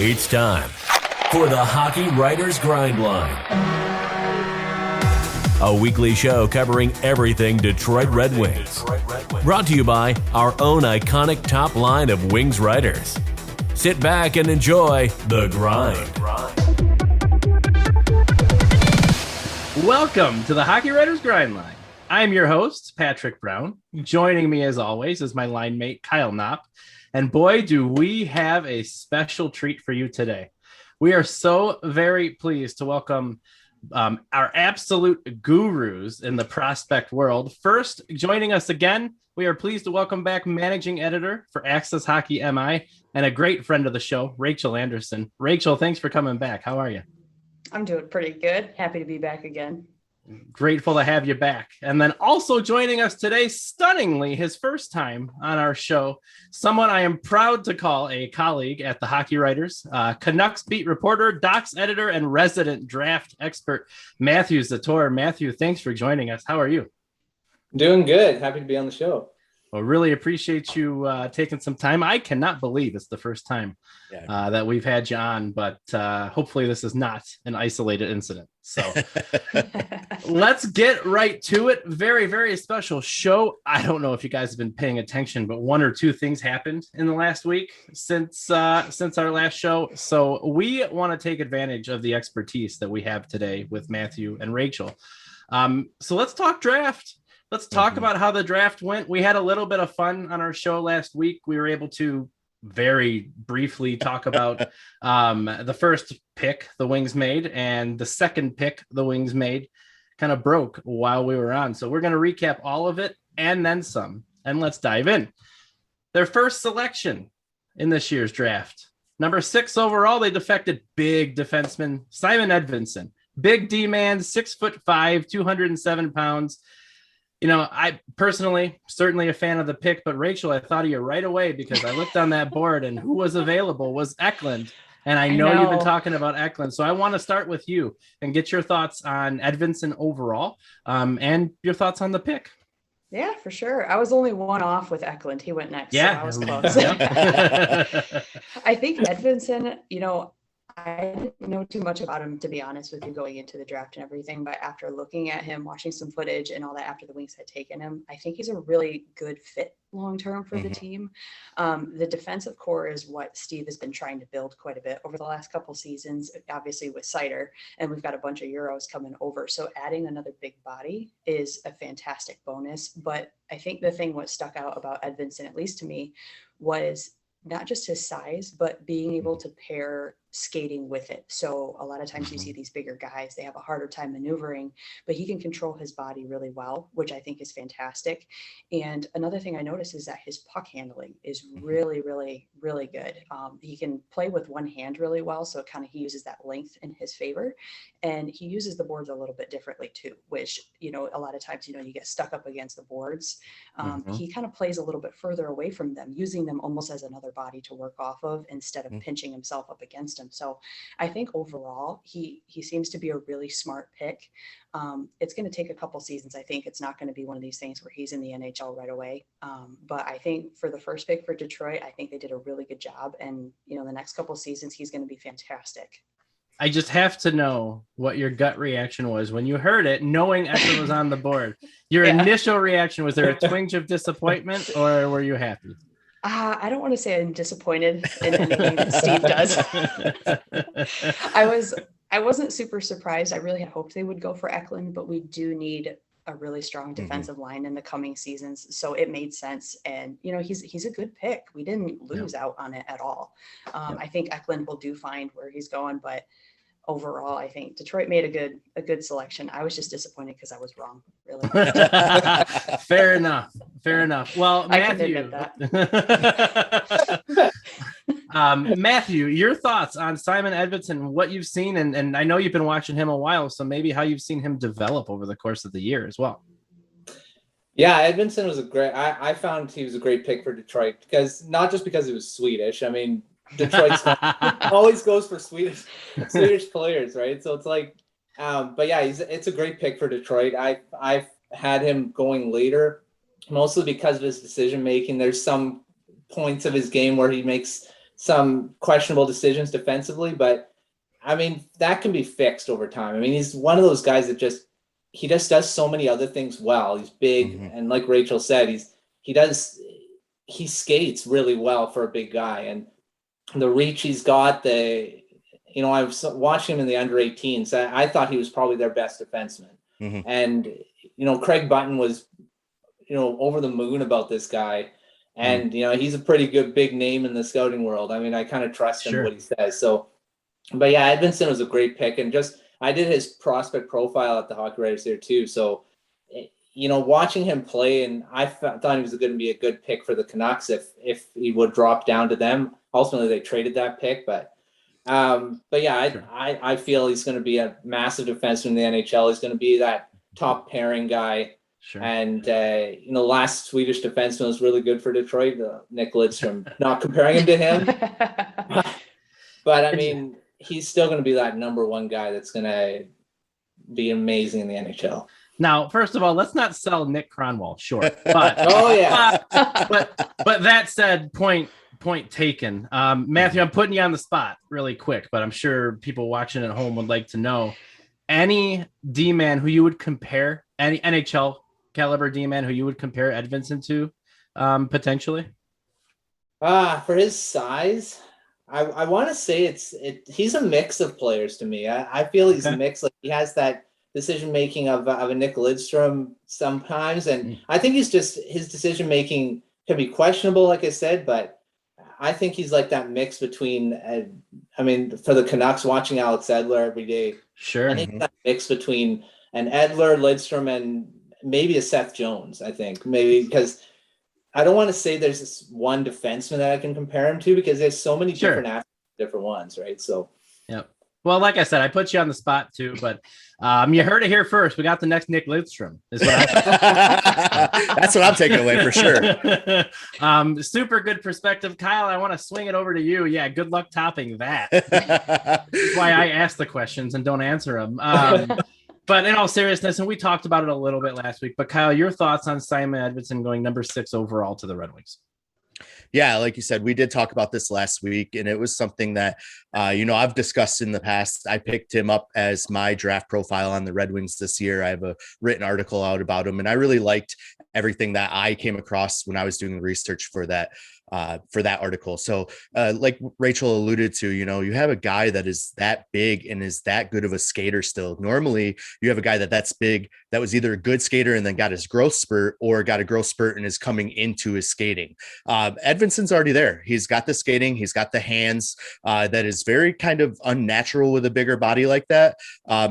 It's time for the Hockey Writers Grindline, a weekly show covering everything Detroit Red Wings. Brought to you by our own iconic top line of Wings writers. Sit back and enjoy The Grind. Welcome to the Hockey Writers Grindline. I'm your host, Patrick Brown. Joining me as always is my line mate, Kyle Knopp. And boy, do we have a special treat for you today. We are so very pleased to welcome our absolute gurus in the prospect world. First, joining us again, we are pleased to welcome back managing editor for Access Hockey MI and a great friend of the show, Rachel Anderson. Rachel, thanks for coming back. How are you? I'm doing pretty good. Happy to be back again. Grateful to have you back. And then also joining us today, stunningly, his first time on our show, someone I am proud to call a colleague at the Hockey Writers, Canucks beat reporter, docs editor, and resident draft expert, Matthew Zator. Matthew, thanks for joining us. How are you? Doing good. Happy to be on the show. Well, really appreciate you taking some time. I cannot believe it's the first time that we've had you on, but hopefully this is not an isolated incident. So let's get right to it. Very, very special show. I don't know if you guys have been paying attention, but one or two things happened in the last week since our last show. So we want to take advantage of the expertise that we have today with Matthew and Rachel. So let's talk draft. Let's talk about how the draft went. We had a little bit of fun on our show last week. We were able to very briefly talk about the first pick the Wings made and the second pick the Wings made kind of broke while we were on. So we're going to recap all of it and then some, and let's dive in. Their first selection in this year's draft, number 6 overall, they defected big defenseman Simon Edvinsson. Big D-man, 6'5", 207 pounds. You know, I personally, certainly a fan of the pick, but Rachel, I thought of you right away because I looked on that board and who was available was Eklund. And I know you've been talking about Eklund. So I want to start with you and get your thoughts on Edvinsson overall and your thoughts on the pick. Yeah, for sure. I was only one off with Eklund. He went next. Yeah, so I was close. I think Edvinsson, I didn't know too much about him, to be honest with you, going into the draft and everything. But after looking at him, watching some footage and all that after the Wings had taken him, I think he's a really good fit long-term for the team. The defensive core is what Steve has been trying to build quite a bit over the last couple seasons, obviously with Zator, and we've got a bunch of Euros coming over. So adding another big body is a fantastic bonus. But I think the thing what stuck out about Edvinsson, at least to me, was not just his size, but being able to pair skating with it. So a lot of times you see these bigger guys, they have a harder time maneuvering, but he can control his body really well, which I think is fantastic. And another thing I noticed is that his puck handling is really, really, really good. He can play with one hand really well. So he uses that length in his favor, and he uses the boards a little bit differently too, which, a lot of times, you get stuck up against the boards. He kind of plays a little bit further away from them, using them almost as another body to work off of instead of pinching himself up against him. So I think overall he seems to be a really smart pick. It's going to take a couple seasons. I think it's not going to be one of these things where he's in the NHL right away. But I think for the first pick for Detroit, I think they did a really good job. And, the next couple seasons, he's going to be fantastic. I just have to know what your gut reaction was when you heard it, knowing Eklund was on the board. Your initial reaction, was there a twinge of disappointment or were you happy? I don't want to say I'm disappointed in anything that Steve does. I wasn't super surprised. I really had hoped they would go for Eklund, but we do need a really strong defensive line in the coming seasons. So it made sense. And, he's a good pick. We didn't lose out on it at all. I think Eklund will do fine where he's going, but overall, I think Detroit made a good selection. I was just disappointed because I was wrong, really. Fair enough. Well, Matthew, Matthew, your thoughts on Simon Edvinsson, what you've seen, and I know you've been watching him a while, so maybe how you've seen him develop over the course of the year as well. Yeah, Edvinsson was I found he was a great pick for Detroit not just because he was Swedish. I mean, Detroit always goes for Swedish players, right? So it's like, but yeah, it's a great pick for Detroit. I've had him going later, mostly because of his decision making. There's some points of his game where he makes some questionable decisions defensively, but I mean, that can be fixed over time. I mean, he's one of those guys that just does so many other things well. He's big, and like Rachel said, he skates really well for a big guy, and the reach he's got. I was watching him in the under 18s. I thought he was probably their best defenseman, and Craig Button was over the moon about this guy, and he's a pretty good big name in the scouting world. I mean, I kind of trust him what he says. So, but yeah, Edvinsson was a great pick, and I did his prospect profile at the Hockey Writers there too. So, watching him play, and I thought he was going to be a good pick for the Canucks if he would drop down to them. Ultimately, they traded that pick, but yeah, I feel he's going to be a massive defenseman in the NHL. He's going to be that top pairing guy. Sure. And last Swedish defenseman was really good for Detroit, Nick Lidstrom. Not comparing him to him, but I mean, he's still going to be that number one guy that's going to be amazing in the NHL. Now, first of all, let's not sell Nick Cronwall short. But but that said, point taken. Matthew, I'm putting you on the spot really quick, but I'm sure people watching at home would like to know any D-man who you would compare, any NHL caliber D-man who you would compare Edvinsson to, potentially. For his size, I want to say he's a mix of players to me. I feel he's a mix. Like, he has that decision making of a Nick Lidstrom sometimes, and I think his decision making can be questionable, like I said, but I think he's like that mix between. For the Canucks, watching Alex Edler every day, I think that mix between an Edler, Lidstrom, and maybe a Seth Jones. I think maybe, because I don't want to say there's this one defenseman that I can compare him to, because there's so many different ones, right? So, yep. Well, like I said, I put you on the spot too, but you heard it here first. We got the next Nick Lidstrom. That's what I'm taking away for sure. Super good perspective. Kyle, I want to swing it over to you. Yeah, good luck topping that. That's why I ask the questions and don't answer them. But in all seriousness, and we talked about it a little bit last week, but Kyle, your thoughts on Simon Edvinsson going number 6 overall to the Red Wings? Yeah, like you said, we did talk about this last week, and it was something that, I've discussed in the past. I picked him up as my draft profile on the Red Wings this year. I have a written article out about him, and I really liked everything that I came across when I was doing the research for that article. So like Rachel alluded to, you have a guy that is that big and is that good of a skater still. Normally you have a guy that's big, that was either a good skater and then got his growth spurt, or got a growth spurt and is coming into his skating. Edvinsson's already there. He's got the skating, he's got the hands, that is very kind of unnatural with a bigger body like that,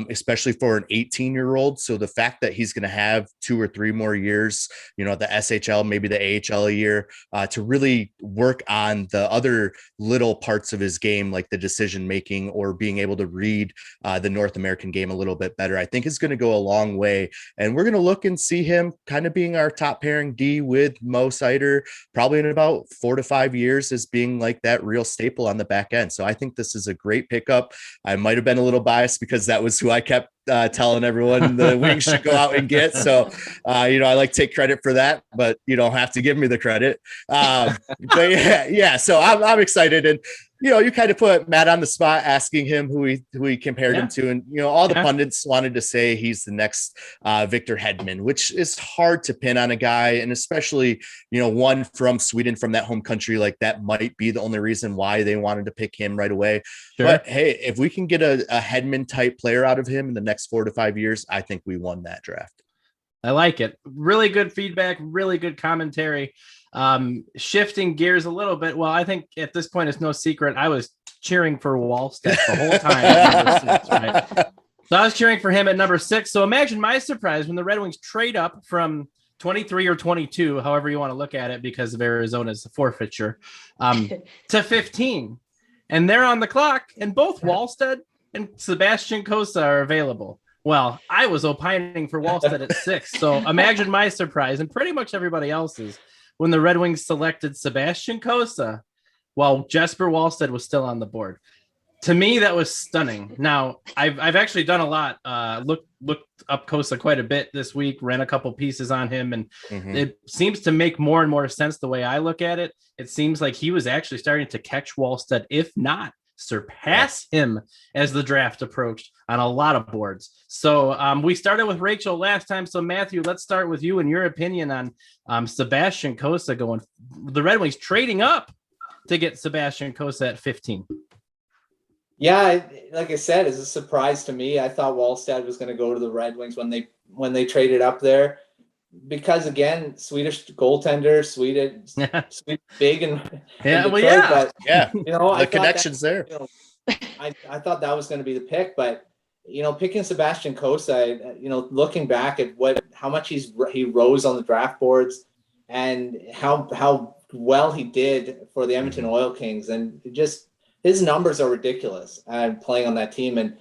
especially for an 18-year-old. So the fact that he's going to have 2 or 3 more years, the SHL, maybe the AHL a year, to really work on the other little parts of his game, like the decision making or being able to read the North American game a little bit better, I think is going to go a long way. And we're going to look and see him kind of being our top pairing D with Mo Seider probably in about 4 to 5 years, as being like that real staple on the back end. So I think this is a great pickup. I might have been a little biased because that was who I kept telling everyone the Wings should go out and get. So, I like to take credit for that, but you don't have to give me the credit. But yeah. So I'm excited. And, you kind of put Matt on the spot, asking him who he compared him to. And, all the pundits wanted to say he's the next Victor Hedman, which is hard to pin on a guy. And especially, one from Sweden, from that home country, like that might be the only reason why they wanted to pick him right away. Sure. But hey, if we can get a Hedman type player out of him in the next 4 to 5 years, I think we won that draft. I like it. Really good feedback, really good commentary. Shifting gears a little bit. Well, I think at this point, it's no secret, I was cheering for Wallstedt the whole time at number 6, right? So I was cheering for him at number 6. So imagine my surprise when the Red Wings trade up from 23 or 22, however you want to look at it, because of Arizona's forfeiture, to 15. And they're on the clock, and both Wallstedt and Sebastian Cossa are available. Well, I was opining for Wallstedt at 6. So imagine my surprise, and pretty much everybody else's, when the Red Wings selected Sebastian Cossa while Jesper Wallstedt was still on the board. To me, that was stunning. Now, I've actually done a lot, looked up Cossa quite a bit this week, ran a couple pieces on him, and it seems to make more and more sense the way I look at it. It seems like he was actually starting to catch Wallstead, if not surpass him as the draft approached on a lot of boards. So we started with Rachel last time. So Matthew, let's start with you and your opinion on Sebastian Cossa going, the Red Wings trading up to get Sebastian Cossa at 15. Yeah, like I said, it's a surprise to me. I thought Wallstead was going to go to the Red Wings when they traded up there, because again, Swedish goaltender, Swedish big and Detroit, but the connections there. I thought that was going to be the pick, but picking Sebastian Cossa, looking back at how much he rose on the draft boards and how well he did for the Edmonton Oil Kings, and his numbers are ridiculous playing on that team, and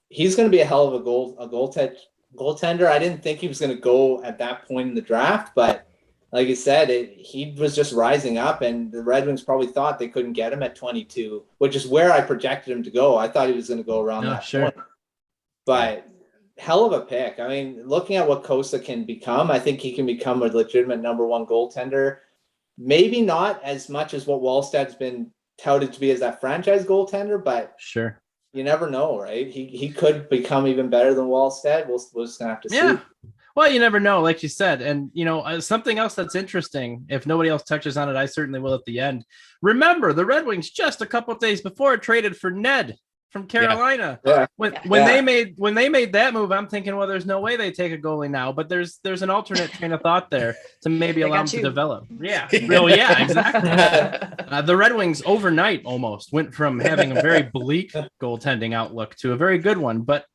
he's going to be a hell of a goaltender. I didn't think he was going to go at that point in the draft, but like you said, he was just rising up, and the Red Wings probably thought they couldn't get him at 22, which is where I projected him to go. I thought he was going to go around that point. But hell of a pick. I mean, looking at what Cossa can become, I think he can become a legitimate number one goaltender. Maybe not as much as what Wallsted's been touted to be as that franchise goaltender, but sure, you never know, right? He could become even better than Wallstead. We're just gonna have to see. Well, you never know, like you said. And something else that's interesting, if nobody else touches on it, I certainly will at the end. Remember, the Red Wings just a couple of days before traded for Ned from Carolina. When they made that move, I'm thinking, well, there's no way they take a goalie now, but there's an alternate train of thought there to maybe allow him to develop. Exactly. The Red Wings overnight almost went from having a very bleak goaltending outlook to a very good one, but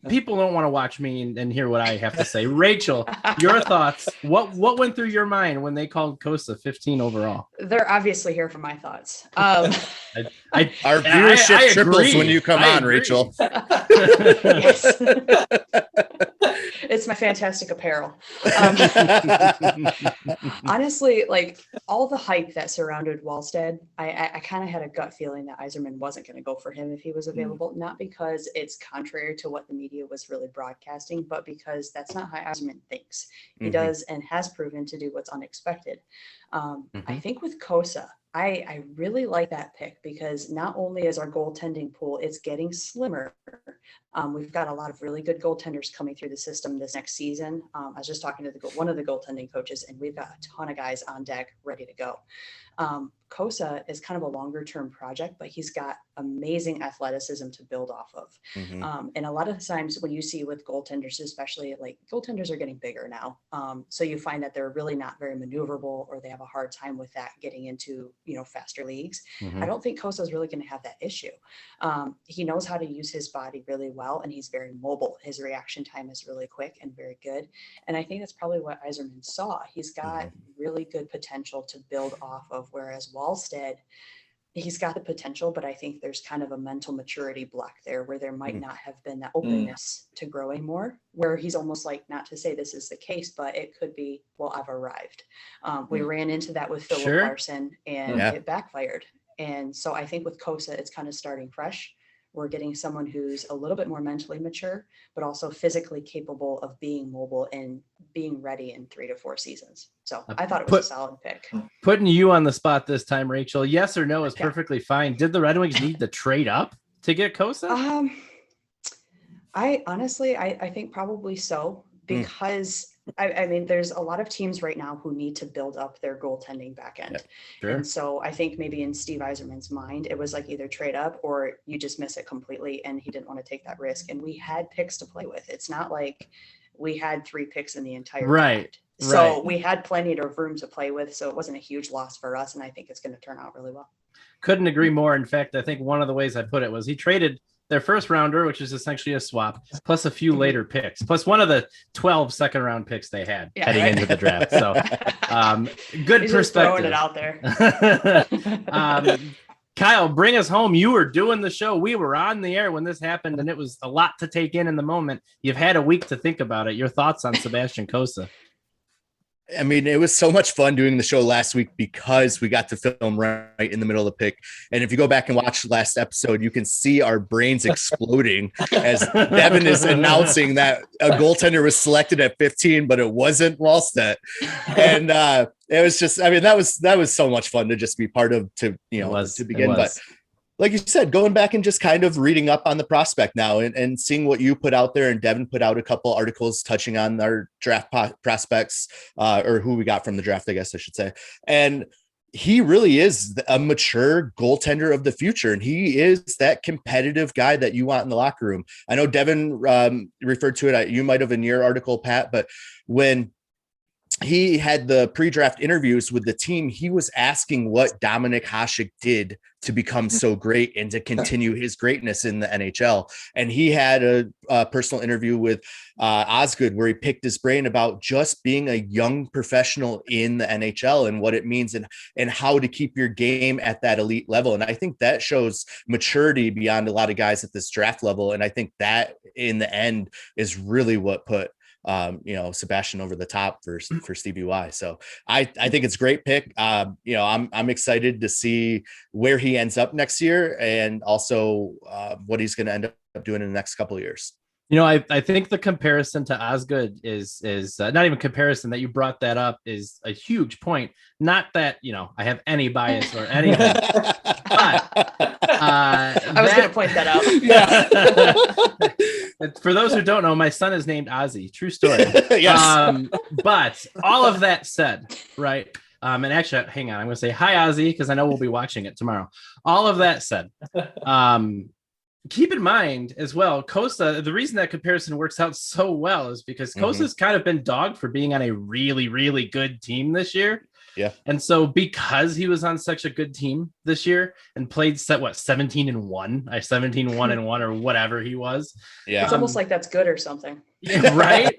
people don't want to watch me and hear what I have to say. Rachel, your thoughts. What went through your mind when they called Cossa 15 overall? They're obviously here for my thoughts. Our viewership triples when you come on, Rachel. It's my fantastic apparel. Honestly, like all the hype that surrounded Wallstead, I kind of had a gut feeling that Yzerman wasn't going to go for him if he was available, not because it's contrary to what the media was really broadcasting, but because that's not how Yzerman thinks. He does and has proven to do what's unexpected. I think with Cossa, I really like that pick because not only is our goaltending pool, it's getting slimmer. We've got a lot of really good goaltenders coming through the system this next season. I was just talking to one of the goaltending coaches, and we've got a ton of guys on deck ready to go. Cossa is kind of a longer term project, but he's got amazing athleticism to build off of. And a lot of times when you see with goaltenders, especially like goaltenders are getting bigger now. So you find that they're really not very maneuverable, or they have a hard time with that getting into, faster leagues. I don't think Cossa is really going to have that issue. He knows how to use his body really well, and he's very mobile. His reaction time is really quick and very good. And I think that's probably what Yzerman saw. He's got really good potential to build off of, whereas Wallstead, he's got the potential, but I think there's kind of a mental maturity block there where there might not have been that openness to growing more, where he's almost like, not to say this is the case, but it could be, well, I've arrived. We ran into that with Philip Larson and it backfired. And so I think with Cossa, it's kind of starting fresh. We're getting someone who's a little bit more mentally mature, but also physically capable of being mobile and being ready in 3 to 4 seasons. So I thought it was a solid pick. Putting you on the spot this time, Rachel, yes or no is perfectly fine. Did the Red Wings need to trade up to get Cossa? I honestly think probably so, because I mean, there's a lot of teams right now who need to build up their goaltending back end. And so I think maybe in Steve Yzerman's mind, it was like either trade up or you just miss it completely. And he didn't want to take that risk. And we had picks to play with. It's not like we had 3 picks in the entire draft. So we had plenty of room to play with. So it wasn't a huge loss for us. And I think it's going to turn out really well. Couldn't agree more. In fact, I think one of the ways I put it was he traded their first rounder, which is essentially a swap, plus a few later picks, plus one of the 12 second round picks they had heading into the draft. So good perspective. Just throwing it out there. Kyle, bring us home. You were doing the show. We were on the air when this happened, and it was a lot to take in the moment. You've had a week to think about it. Your thoughts on Sebastian Cossa? I mean, it was so much fun doing the show last week because we got to film right in the middle of the pick. And if you go back and watch the last episode, you can see our brains exploding as Devin is announcing that a goaltender was selected at 15, but it wasn't Wallstedt. And it was just, I mean, that was so much fun to just be part of, to begin. But like you said, going back and just kind of reading up on the prospect now and seeing what you put out there, and Devin put out a couple articles touching on our draft prospects, or who we got from the draft, I guess I should say. And he really is a mature goaltender of the future. And he is that competitive guy that you want in the locker room. I know Devin referred to it. You might've in your article, Pat, but when he had the pre-draft interviews with the team, he was asking what Dominik Hasek did to become so great and to continue his greatness in the NHL. And he had a personal interview with Osgood where he picked his brain about just being a young professional in the NHL and what it means and how to keep your game at that elite level. And I think that shows maturity beyond a lot of guys at this draft level. And I think that in the end is really what put Sebastian over the top for Stevie Y. So I think it's a great pick. I'm excited to see where he ends up next year and also what he's going to end up doing in the next couple of years. I think the comparison to Osgood is not even comparison. That you brought that up is a huge point. Not that, I have any bias or anything, but I was going to point that out. Yeah. For those who don't know, my son is named Ozzy. True story. Yes. But all of that said, right. And actually, hang on, I'm going to say hi, Ozzy, because I know we'll be watching it tomorrow. All of that said, keep in mind as well, Cossa, the reason that comparison works out so well is because Kossa's kind of been dogged for being on a really, really good team this year. Yeah. And so because he was on such a good team this year and played 17-1 or whatever he was. Yeah. It's almost like that's good or something. Yeah, right?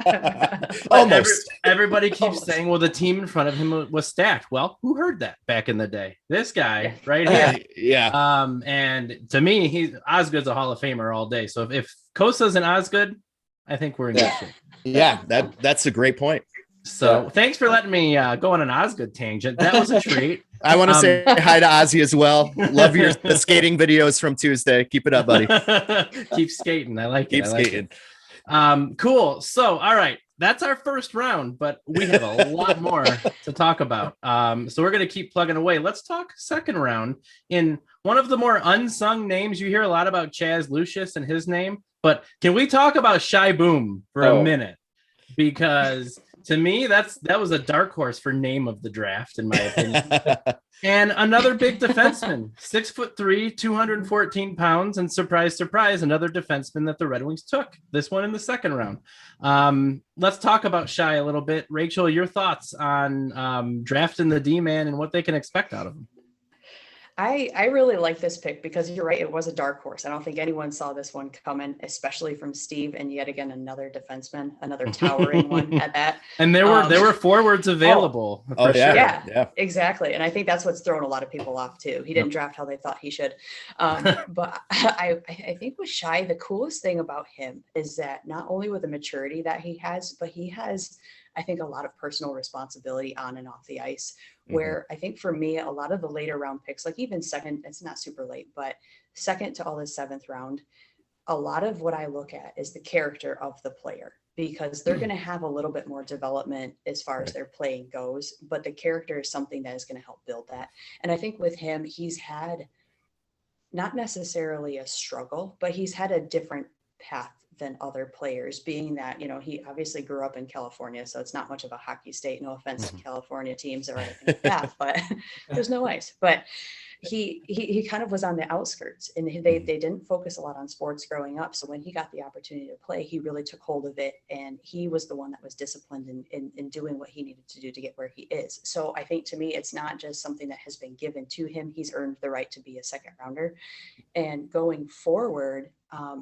Almost. Everybody keeps saying, well, the team in front of him was stacked. Well, who heard that back in the day? This guy right here. Yeah. And to me, Osgood's a Hall of Famer all day. So if Kossa's an Osgood, I think we're in good shape. Yeah, that's a great point. So thanks for letting me go on an Osgood tangent. That was a treat. I want to say hi to Ozzy as well. Love the skating videos from Tuesday. Keep it up, buddy. Keep skating. I like it. Keep skating. Cool. So, all right. That's our first round, but we have a lot more to talk about. So we're going to keep plugging away. Let's talk second round. In one of the more unsung names, you hear a lot about Chaz Lucius and his name, but can we talk about Shai Buium for a minute? Because to me, that was a dark horse for name of the draft, in my opinion. And another big defenseman, 6'3", 214 pounds, and surprise, surprise, another defenseman that the Red Wings took. This one in the second round. Let's talk about Shai a little bit. Rachel, your thoughts on drafting the D-man and what they can expect out of him. I really like this pick because you're right. It was a dark horse. I don't think anyone saw this one coming, especially from Steve. And yet again, another defenseman, another towering one at that. And there were forwards available. Oh, sure. Yeah, exactly. And I think that's what's thrown a lot of people off too. He didn't draft how they thought he should. But I think with Shai, the coolest thing about him is that not only with the maturity that he has, but he has, I think, a lot of personal responsibility on and off the ice, where I think for me, a lot of the later round picks, like even second, it's not super late, but second to all the seventh round, a lot of what I look at is the character of the player, because they're going to have a little bit more development as far as their playing goes, but the character is something that is going to help build that. And I think with him, he's had not necessarily a struggle, but he's had a different path than other players, being that, he obviously grew up in California, so it's not much of a hockey state. No offense to California teams or anything like that, but there's no ice. But he kind of was on the outskirts, and they didn't focus a lot on sports growing up. So when he got the opportunity to play, he really took hold of it, and he was the one that was disciplined in doing what he needed to do to get where he is. So I think to me, it's not just something that has been given to him. He's earned the right to be a second rounder, and going forward,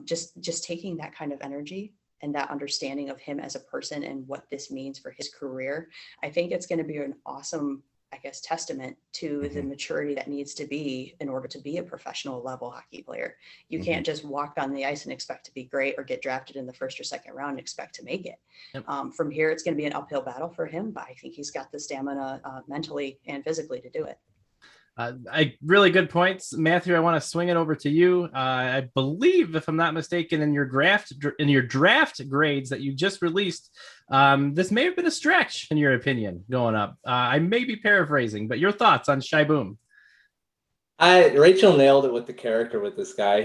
just taking that kind of energy and that understanding of him as a person and what this means for his career, I think it's going to be an awesome I guess, testament to the maturity that needs to be in order to be a professional level hockey player. You can't just walk on the ice and expect to be great, or get drafted in the first or second round and expect to make it. Yep. From here, it's going to be an uphill battle for him, but I think he's got the stamina mentally and physically to do it. Really good points, Matthew. I want to swing it over to you. I believe, if I'm not mistaken, in your draft grades that you just released, this may have been a stretch in your opinion going up. I may be paraphrasing, but your thoughts on Shai Buium? Rachel nailed it with the character with this guy.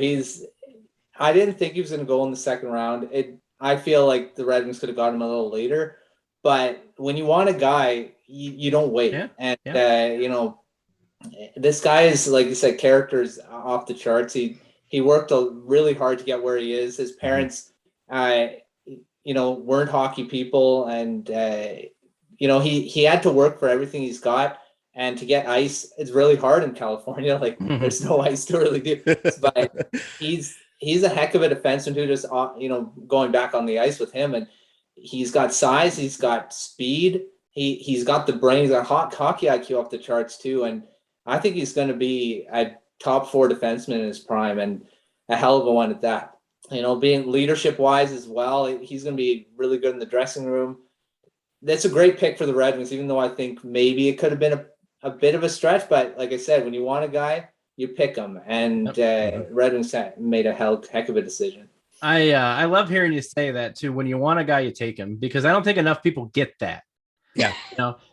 I didn't think he was going to go in the second round. I feel like the Red Wings could have got him a little later, but when you want a guy, you don't wait. This guy is, like you said, characters off the charts. He worked really hard to get where he is. His parents, weren't hockey people, and he had to work for everything he's got. And to get ice, it's really hard in California. Like there's no ice to really do. But he's a heck of a defenseman who just going back on the ice with him, and he's got size, he's got speed, he's got the brain, he's got hockey IQ off the charts too, and I think he's going to be a top 4 defenseman in his prime, and a hell of a one at that. Being leadership wise as well, he's going to be really good in the dressing room. That's a great pick for the Red Wings, even though I think maybe it could have been a bit of a stretch. But like I said, when you want a guy, you pick him, and Red Wings made a heck of a decision. I love hearing you say that too. When you want a guy, you take him, because I don't think enough people get that. Yeah.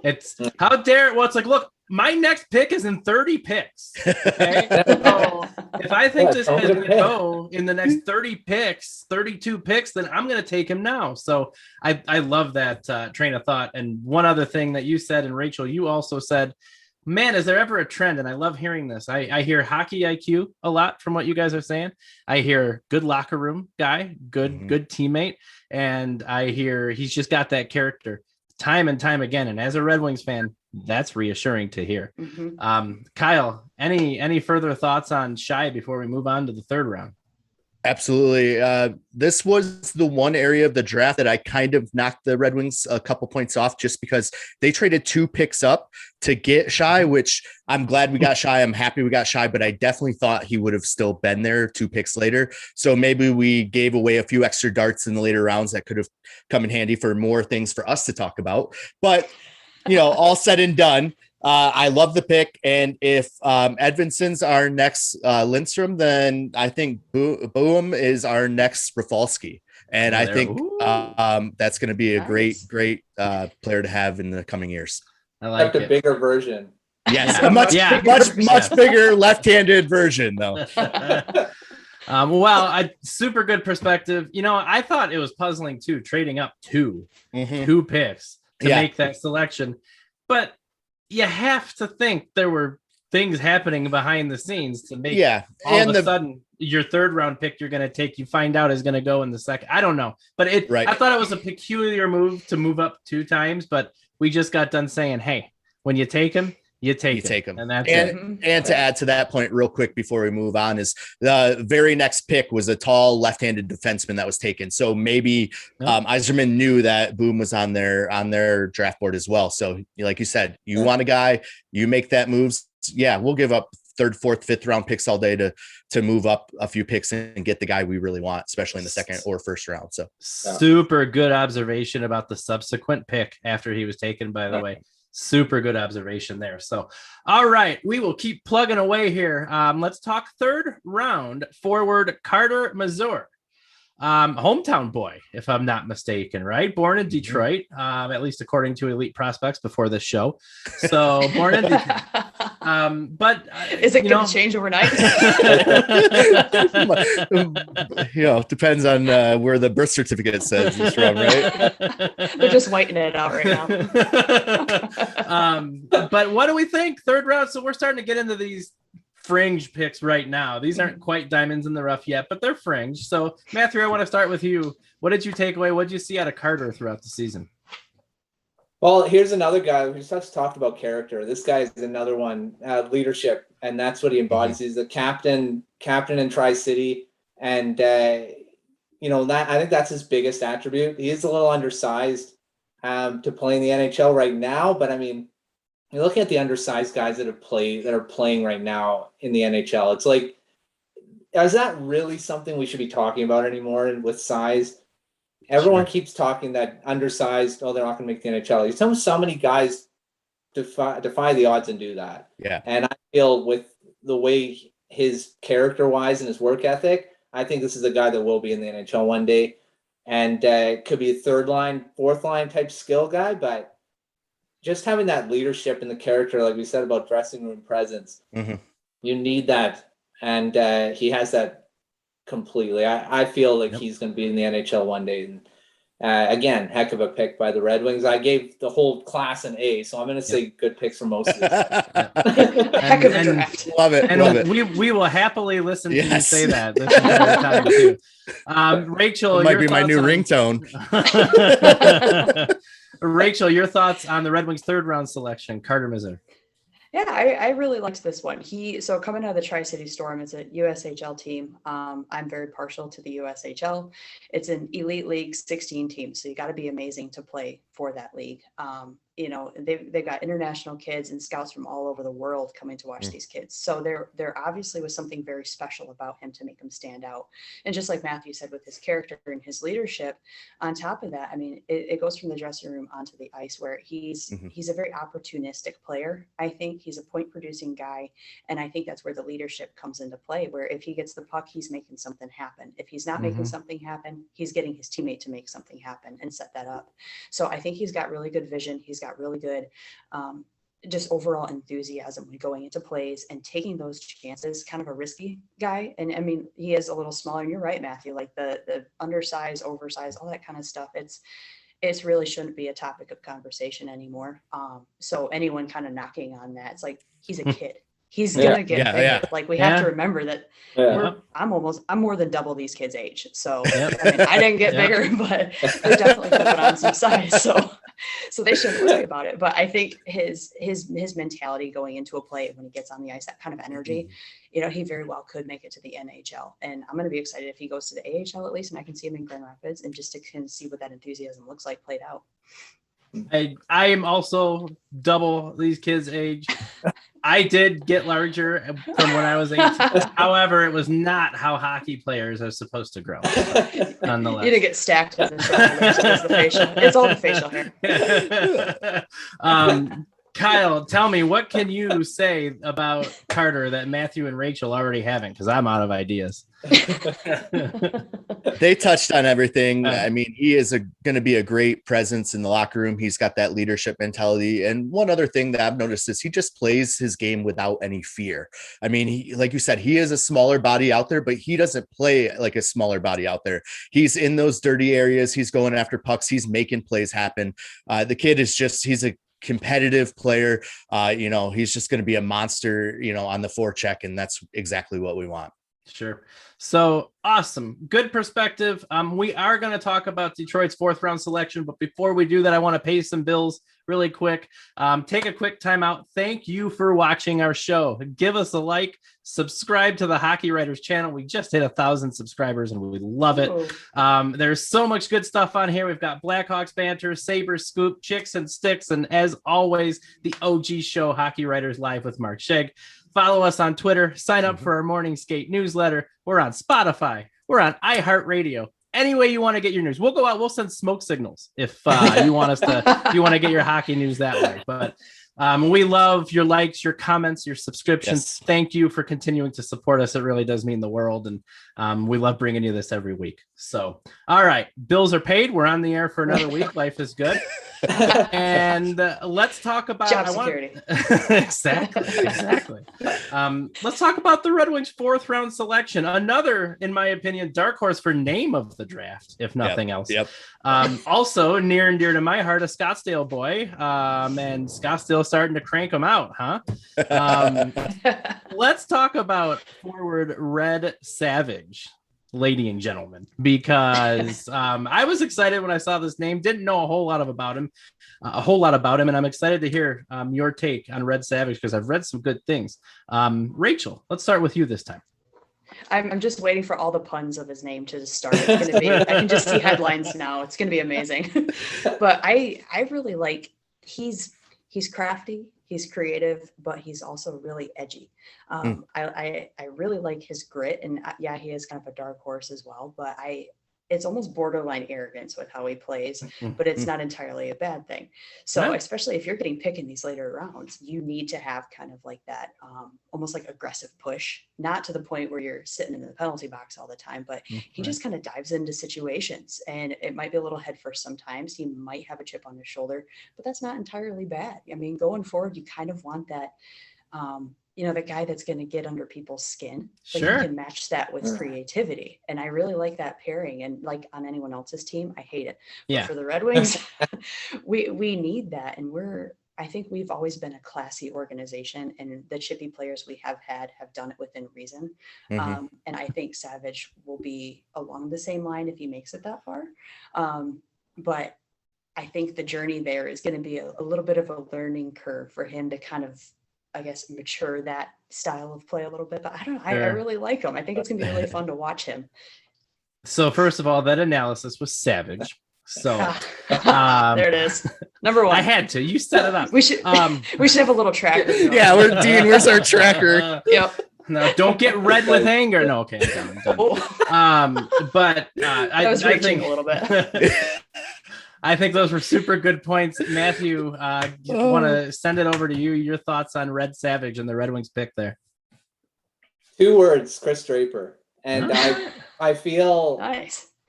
It's how dare, well, it's like, look, my next pick is in 30 picks. Okay. So if I think this guy's going to go in the next 30 picks, 32 picks, then I'm going to take him now. So I love that train of thought. And one other thing that you said, and Rachel, you also said, man, is there ever a trend? And I love hearing this. I hear hockey IQ a lot from what you guys are saying. I hear good locker room guy, good teammate. And I hear he's just got that character time and time again. And as a Red Wings fan, that's reassuring to hear. Kyle, any further thoughts on Shai before we move on to the third round? Absolutely. This was the one area of the draft that I kind of knocked the Red Wings a couple points off, just because they traded 2 picks up to get Shai, which I'm glad we got Shai. I'm happy we got Shai, but I definitely thought he would have still been there 2 picks later. So maybe we gave away a few extra darts in the later rounds that could have come in handy for more things for us to talk about. But, all said and done, I love the pick. And if Edvinsson's our next Lindstrom, then I think Buium is our next Rafalski. And I think that's going to be a great player to have in the coming years. I like a bigger version. Yes, a much bigger left-handed version, though. Well, super good perspective. I thought it was puzzling too, trading up 2 picks to make that selection. But you have to think there were things happening behind the scenes to make all of a sudden your third round pick you're going to take, you find out is going to go in the second. I don't know. But I thought it was a peculiar move to move up 2 times, but we just got done saying, hey, when you take him, you take him. And that's it. And to add to that point real quick before we move on, is the very next pick was a tall left-handed defenseman that was taken. So maybe Yzerman knew that Buium was on their draft board as well. So like you said, you want a guy, you make that moves. Yeah, we'll give up 3rd, 4th, 5th round picks all day to move up a few picks and get the guy we really want, especially in the second or first round. So super good observation about the subsequent pick after he was taken, by the way. Super good observation there. So, all right, we will keep plugging away here. Let's talk third round forward Carter Mazur. Hometown boy, if I'm not mistaken, right? Born in Detroit, at least according to Elite Prospects before this show. So born in Detroit. But is it going to change overnight? Depends on where the birth certificate says it's from, right? They're just whitening it out right now. But what do we think? Third round. So we're starting to get into these fringe picks right now. These aren't quite diamonds in the rough yet, but they're fringe. So Matthew, I want to start with you. What did you take away? What did you see out of Carter throughout the season? Well, here's another guy. We just talked about character. This guy is another one, leadership, and that's what he embodies. He's the captain in Tri-City, and that I think that's his biggest attribute. He is a little undersized to play in the NHL right now, but I mean, you're looking at the undersized guys that are playing right now in the NHL. It's like, is that really something we should be talking about anymore? And with size, everyone keeps talking that undersized, they're not going to make the NHL. You tell me so many guys defy the odds and do that. Yeah. And I feel with the way his character-wise and his work ethic, I think this is a guy that will be in the NHL one day. And could be a third line, fourth line type skill guy, but just having that leadership and the character, like we said about dressing room presence, you need that. And he has that completely. I feel like he's going to be in the NHL one day. And again, heck of a pick by the Red Wings. I gave the whole class an A, so I'm going to say good picks for most of this. Heck of a draft. Love it. And love it. we will happily listen to you say that this entire time too. Rachel, It might be my new ringtone. Rachel, your thoughts on the Red Wings third round selection, Carter Mazur? Yeah, I really liked this one. So coming out of the Tri-City Storm, it's a USHL team. I'm very partial to the USHL. It's an elite league, 16 teams, so you got to be amazing to play for that league. They've got international kids and scouts from all over the world coming to watch these kids. So there obviously was something very special about him to make him stand out. And just like Matthew said, with his character and his leadership, on top of that, I mean, it goes from the dressing room onto the ice, where he's a very opportunistic player. I think he's a point producing guy. And I think that's where the leadership comes into play, where if he gets the puck, he's making something happen. If he's not making something happen, he's getting his teammate to make something happen and set that up. So I think he's got really good vision. He's got really good just overall enthusiasm when going into plays and taking those chances. Kind of a risky guy. And I mean, he is a little smaller, and you're right, Matthew, like the undersized, oversized, all that kind of stuff. It's really shouldn't be a topic of conversation anymore. So anyone kind of knocking on that, it's like, he's a kid. He's gonna get bigger. Yeah. Like we have to remember that I'm more than double these kids' age. So I mean, I didn't get bigger, but they're definitely putting on some size. So they shouldn't worry about it. But I think his mentality going into a play when he gets on the ice, that kind of energy, he very well could make it to the NHL. And I'm gonna be excited if he goes to the AHL at least, and I can see him in Grand Rapids, and just to kind of see what that enthusiasm looks like played out. I am also double these kids' age. I did get larger from when I was 18. However, it was not how hockey players are supposed to grow. Nonetheless, you didn't get stacked with the shoulders. It's the facial. It's all the facial hair. Kyle, tell me, what can you say about Carter that Matthew and Rachel already haven't? Because I'm out of ideas. They touched on everything. I mean, he is going to be a great presence in the locker room. He's got that leadership mentality. And one other thing that I've noticed is he just plays his game without any fear. I mean, he, like you said, he is a smaller body out there, but he doesn't play like a smaller body out there. He's in those dirty areas. He's going after pucks. He's making plays happen. The kid is he's a competitive player. He's just going to be a monster, on the forecheck. And that's exactly what we want. Sure. So awesome. Good perspective. We are going to talk about Detroit's fourth round selection, but before we do that, I want to pay some bills really quick. Take a quick time out. Thank you for watching our show. Give us a like, subscribe to the Hockey Writers channel. We just hit 1,000 subscribers and we love it. There's so much good stuff on here. We've got Blackhawks banter, Sabres scoop, chicks and sticks, and as always, the OG show, Hockey Writers Live with Mark Shegg. Follow us on Twitter. Sign up for our Morning Skate newsletter. We're on Spotify. We're on iHeartRadio. Any way you want to get your news, we'll go out. We'll send smoke signals if you want us to. If you want to get your hockey news that way. But we love your likes, your comments, your subscriptions. Yes. Thank you for continuing to support us. It really does mean the world, and we love bringing you this every week. So, all right, bills are paid. We're on the air for another week. Life is good. And let's talk about job security. Exactly. Let's talk about the Red Wings fourth round selection. Another, in my opinion, dark horse for name of the draft, if nothing else. Yep. Also near and dear to my heart, a Scottsdale boy, and Scottsdale starting to crank them out, huh? Let's talk about forward Red Savage, lady and gentlemen, because I was excited when I saw this name. Didn't know a whole lot about him, and I'm excited to hear your take on Red Savage because I've read some good things. Rachel, let's start with you this time. I'm just waiting for all the puns of his name to start. It's going to be, I can just see headlines now. It's going to be amazing. But I really like, he's crafty. He's creative, but he's also really edgy. I really like his grit, and yeah, he is kind of a dark horse as well, but it's almost borderline arrogance with how he plays, but it's not entirely a bad thing. So especially if you're getting picked in these later rounds, you need to have kind of like that, almost like aggressive push, not to the point where you're sitting in the penalty box all the time, but he just kind of dives into situations, and it might be a little head first sometimes. He might have a chip on his shoulder, but that's not entirely bad. I mean, going forward, you kind of want that, the guy that's going to get under people's skin, but you can match that with creativity. And I really like that pairing. And like on anyone else's team, I hate it. But for the Red Wings, we need that. And I think we've always been a classy organization, and the chippy players we have done it within reason. And I think Savage will be along the same line if he makes it that far. But I think the journey there is going to be a little bit of a learning curve for him to kind of, I guess, mature that style of play a little bit, but I don't know. I really like him. I think it's gonna be really fun to watch him. So first of all, that analysis was savage. So there it is. Number one. I had to. You set it up. We should have a little tracker. Yeah, where's our tracker? Yep. No, don't get red with anger. No, okay, I'm done. But I was reaching a little bit. I think those were super good points. Matthew, want to send it over to you. Your thoughts on Red Savage and the Red Wings pick there? 2 words, Chris Draper. And I feel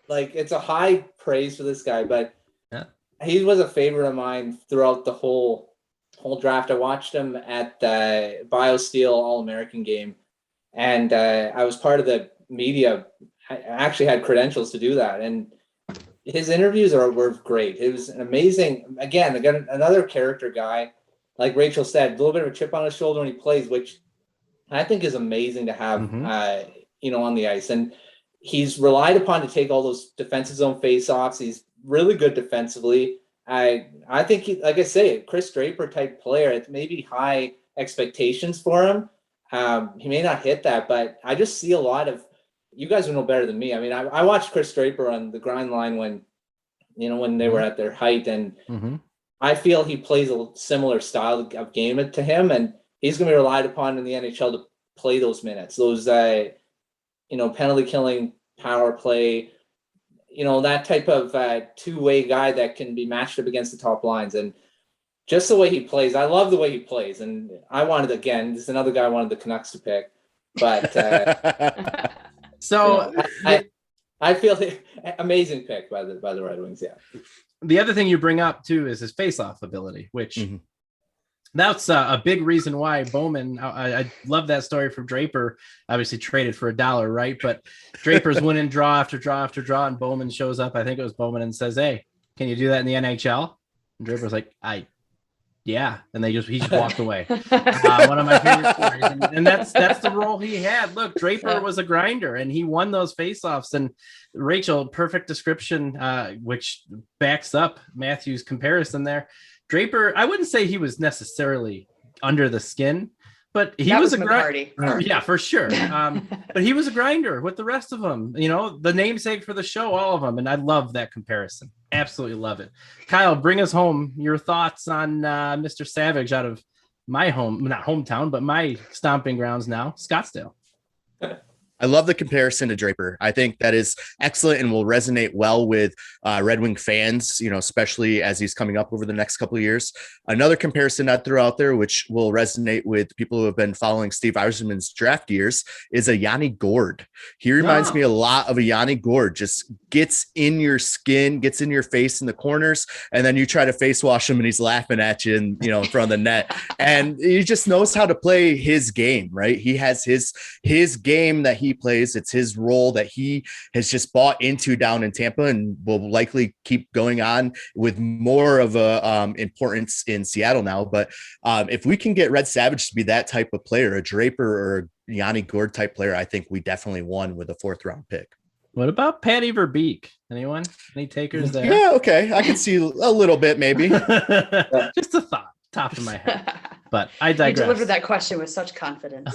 like it's a high praise for this guy, but he was a favorite of mine throughout the whole draft. I watched him at the BioSteel All-American game, and I was part of the media. I actually had credentials to do that, and his interviews were great. It was an amazing, again, another character guy. Like Rachel said, a little bit of a chip on his shoulder when he plays, which I think is amazing to have, on the ice. And he's relied upon to take all those defensive zone faceoffs. He's really good defensively. I think, like I say, Chris Draper type player. It's maybe high expectations for him. He may not hit that, but I just see a lot of. You guys will know better than me. I mean, I watched Chris Draper on the grind line when they were at their height, and I feel he plays a similar style of game to him, and he's going to be relied upon in the NHL to play those minutes, those penalty killing, power play, that type of two-way guy that can be matched up against the top lines. And just the way he plays, I love the way he plays. And I wanted, again, this is another guy I wanted the Canucks to pick, but. So I feel amazing pick by the Red Wings. Yeah. The other thing you bring up too is his face-off ability, which that's a big reason why Bowman. I love that story from Draper. Obviously traded for $1, right? But Draper's winning draw after draw after draw, and Bowman shows up. I think it was Bowman, and says, "Hey, can you do that in the NHL?" And Draper's like, Yeah, and he just walked away. One of my favorite stories, and that's the role he had. Look, Draper was a grinder, and he won those faceoffs. And Rachel, perfect description, which backs up Matthew's comparison there. Draper, I wouldn't say he was necessarily under the skin, but he was a grinder. Yeah, for sure. But he was a grinder with the rest of them. The namesake for the show, all of them, and I love that comparison. Absolutely love it. Kyle, bring us home. Your thoughts on Mr. Savage out of my not hometown, but my stomping grounds now, Scottsdale. I love the comparison to Draper. I think that is excellent and will resonate well with Red Wing fans, especially as he's coming up over the next couple of years. Another comparison I threw out there, which will resonate with people who have been following Steve Yzerman's draft years, is a Yanni Gourde. He reminds me a lot of a Yanni Gourde, just gets in your skin, gets in your face in the corners, and then you try to face wash him and he's laughing at you in front of the net. And he just knows how to play his game, right? He has his game that he plays. It's his role that he has just bought into down in Tampa, and will likely keep going on with more of a importance in Seattle now. But if we can get Red Savage to be that type of player, a Draper or a Yanni Gourde type player, I think we definitely won with a 4th round pick. What about Patty Verbeek? Anyone? Any takers there? Yeah, okay. I can see a little bit, maybe. Just a thought. top of my head. But I digress. You delivered that question with such confidence.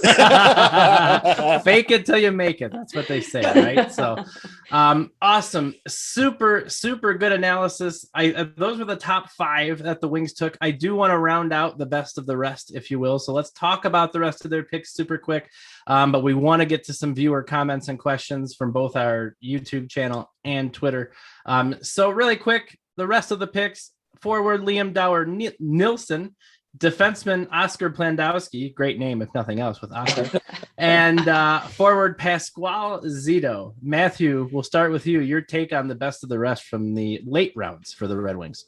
Fake it till you make it. That's what they say, right? So awesome. Super, super good analysis. Those were the top 5 that the Wings took. I do want to round out the best of the rest, if you will. So let's talk about the rest of their picks super quick. But we want to get to some viewer comments and questions from both our YouTube channel and Twitter. So really quick, the rest of the picks: forward Liam Dower-Nilsson, defenseman Oscar Plandowski, great name if nothing else with Oscar, and forward Pasquale Zito. Matthew, we'll start with you. Your take on the best of the rest from the late rounds for the Red Wings.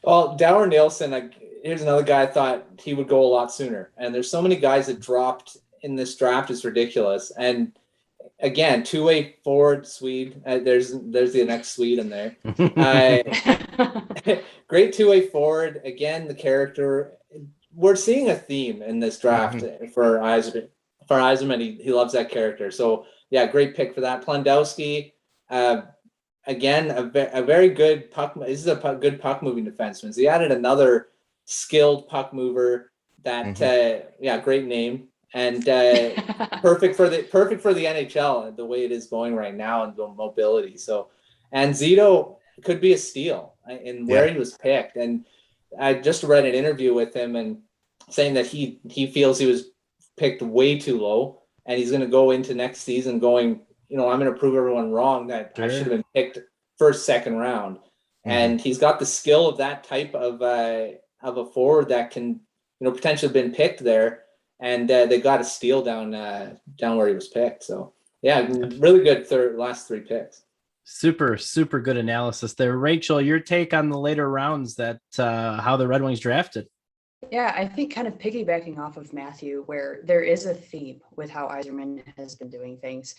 Well, Dower-Nilsson, here's another guy I thought he would go a lot sooner. And there's so many guys that dropped in this draft, it's ridiculous. And again, two-way forward Swede. There's the next Swede in there. Great two-way forward. Again, the character. We're seeing a theme in this draft for Yzerman. For Yzerman, he loves that character. So yeah, great pick for that. Plandowski, again, a very good puck. This is a good puck moving defenseman. So he added another skilled puck mover. That great name. And perfect for the NHL, the way it is going right now, and the mobility. So, and Zito could be a steal in where he was picked. And I just read an interview with him and saying that he feels he was picked way too low, and he's going to go into next season going, I'm going to prove everyone wrong that I should have been picked first, second round. And he's got the skill of that type of a forward that can, potentially have been picked there. And they got a steal down where he was picked. So yeah, really good last 3 picks. Super, super good analysis there. Rachel, your take on the later rounds, that how the Red Wings drafted. Yeah, I think kind of piggybacking off of Matthew, where there is a theme with how Yzerman has been doing things,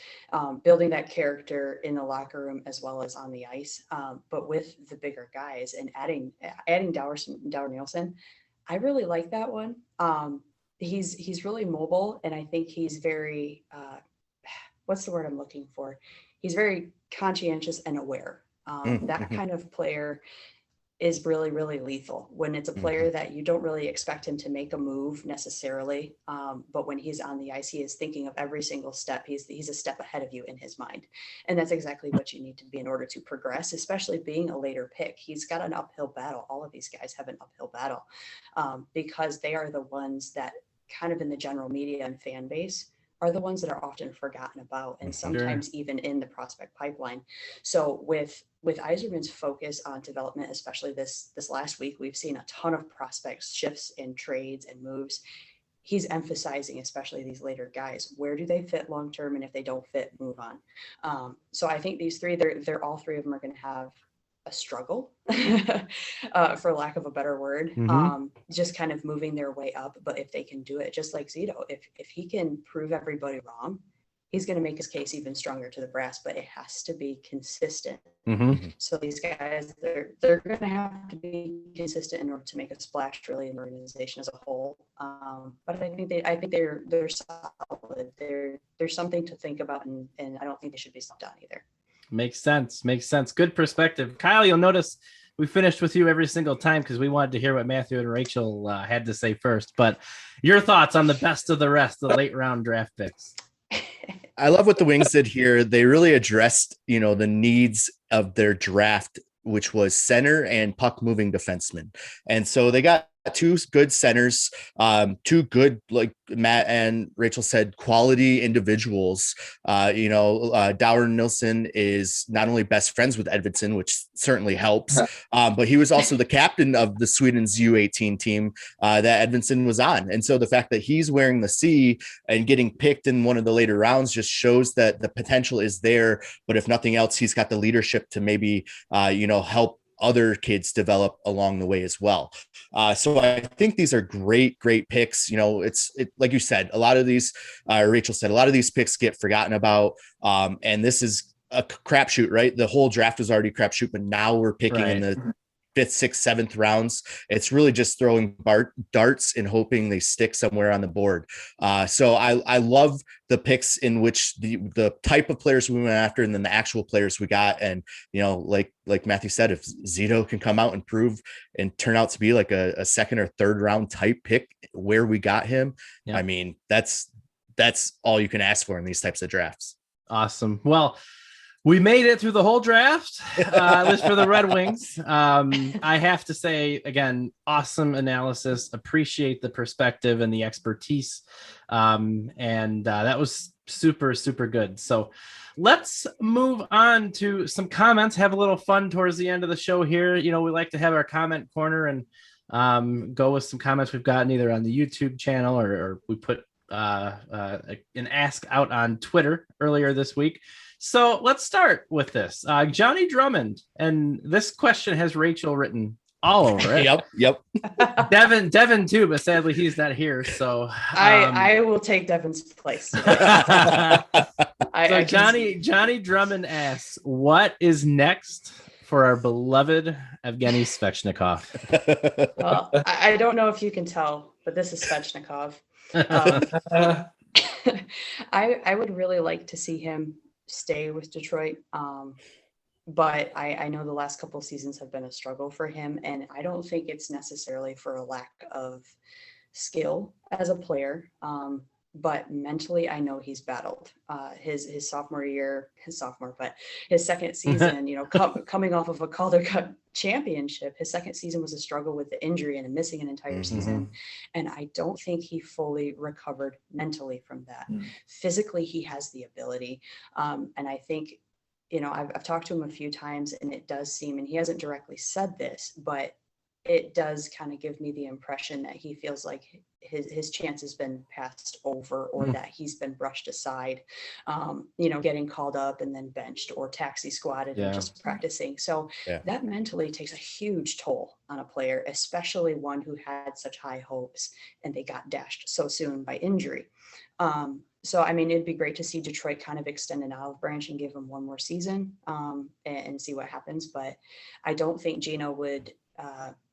building that character in the locker room as well as on the ice, but with the bigger guys and adding Dower-Nilsson. I really like that one. He's really mobile, and I think he's very what's the word I'm looking for? He's very conscientious and aware. That kind of player is really, really lethal when it's a player that you don't really expect him to make a move necessarily. But when he's on the ice, he is thinking of every single step. He's a step ahead of you in his mind. And that's exactly what you need to be in order to progress, especially being a later pick. He's got an uphill battle. All of these guys have an uphill battle because they are the ones that kind of in the general media and fan base are the ones that are often forgotten about, and sometimes even in the prospect pipeline. So with Yzerman's focus on development, especially this last week, we've seen a ton of prospects shifts in trades and moves. He's emphasizing, especially these later guys, where do they fit long term, and if they don't fit, move on. So I think these 3, they're all 3 of them are going to have a struggle, for lack of a better word, just kind of moving their way up. But if they can do it, just like Zito, if he can prove everybody wrong, he's going to make his case even stronger to the brass. But it has to be consistent. So these guys, they're going to have to be consistent in order to make a splash, really, in the organization as a whole. But I think they're solid. There's something to think about, and I don't think they should be stopped on either. Makes sense. Good perspective. Kyle, you'll notice we finished with you every single time because we wanted to hear what Matthew and Rachel had to say first. But your thoughts on the best of the rest, the late round draft picks. I love what the Wings did here. They really addressed, the needs of their draft, which was center and puck moving defensemen. And so they got 2 good centers, 2 good, like Matt and Rachel said, quality individuals. Dower-Nilsson is not only best friends with Edvinsson, which certainly helps, but he was also the captain of the Sweden's U18 team that Edvinsson was on. And so the fact that he's wearing the C and getting picked in one of the later rounds just shows that the potential is there. But if nothing else, he's got the leadership to maybe, help other kids develop along the way as well. So I think these are great picks. It's like you said, a lot of these, Rachel said, a lot of these picks get forgotten about. And this is a crapshoot, right? The whole draft was already crapshoot, but now we're picking in the fifth, sixth, seventh rounds. It's really just throwing darts and hoping they stick somewhere on the board. So I love the picks in which the type of players we went after, and then the actual players we got. And, like Matthew said, if Zito can come out and prove and turn out to be like a second or third round type pick where we got him, I mean, that's all you can ask for in these types of drafts. Awesome. Well, we made it through the whole draft, at least for the Red Wings. I have to say, again, awesome analysis. Appreciate the perspective and the expertise. And that was super, super good. So let's move on to some comments, have a little fun towards the end of the show here. We like to have our comment corner and go with some comments we've gotten either on the YouTube channel or we put an ask out on Twitter earlier this week. So let's start with this. Johnny Drummond, and this question has Rachel written all over it. Yep. Devin too, but sadly he's not here. So I will take Devin's place. Johnny Drummond asks, what is next for our beloved Evgeny Svechnikov? Well, I don't know if you can tell, but this is Svechnikov. I would really like to see him stay with Detroit. But I know the last couple of seasons have been a struggle for him, and I don't think it's necessarily for a lack of skill as a player. But mentally, I know he's battled his second season, coming off of a Calder Cup championship, his second season was a struggle with the injury and missing an entire season. And I don't think he fully recovered mentally from that. Physically, he has the ability. And I think, I've talked to him a few times, and it does seem, and he hasn't directly said this, but it does kind of give me the impression that he feels like his chance has been passed over, or that he's been brushed aside, getting called up and then benched or taxi squatted and just practicing. So that mentally takes a huge toll on a player, especially one who had such high hopes and they got dashed so soon by injury. So, I mean, it'd be great to see Detroit kind of extend an olive branch and give him one more season and see what happens. But I don't think Gino would